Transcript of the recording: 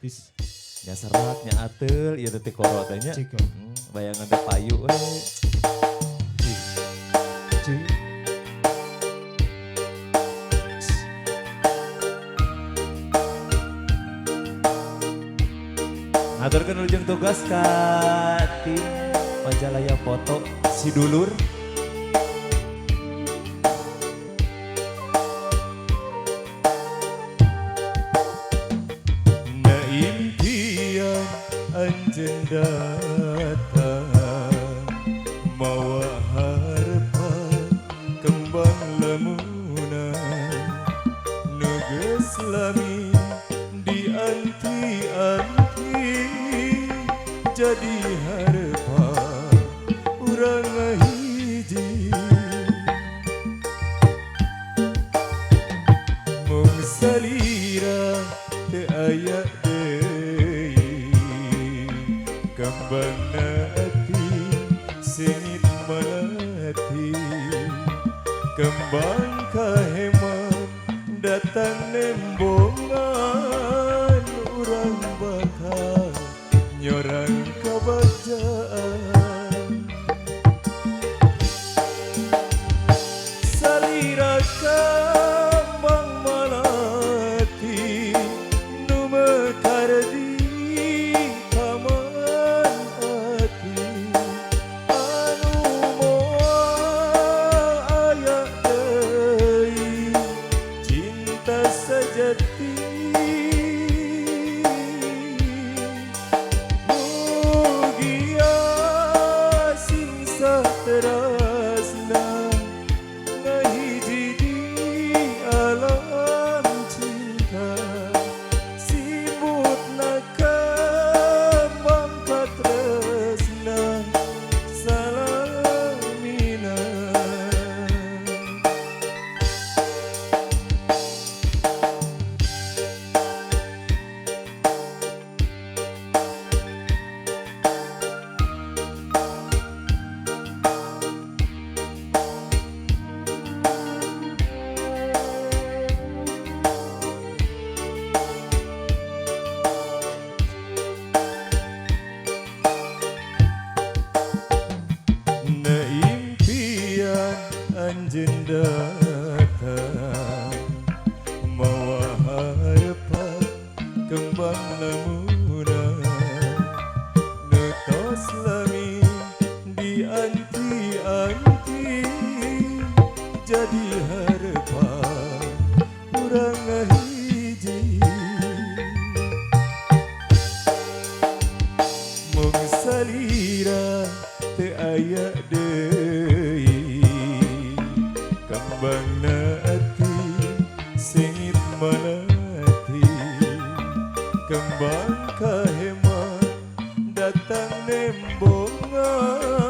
tipis. Nya serat, nya atel, ieu teh koro teh nya. Cik. Bayangan teh payu we. Cik. Ngaturkeun ujung tugas ka tim Majalaya Foto si dulur. Na impian anjeun datang mawa harapan kembang lamunan nu geus lami dianti-anti jadi harapan urang hiji mung salira teu aya deui kembangna ati sengit melati kembang kahemat datang nembongan urang bakal nyorang kabajaan salira kembang melati nu mekar di taman hati anu moal aya deui cinta sejati mugia sing saterasna ngahiji di alam cinta sibutna kembang katresna salamina. Na impian anjeun datang mawa harapan kembang lamunan nu tos lami dianti-anti jadi harapan urang hiji mung salira teu aya deui kembangna ati sengit melati kembang kahemat datang nembongan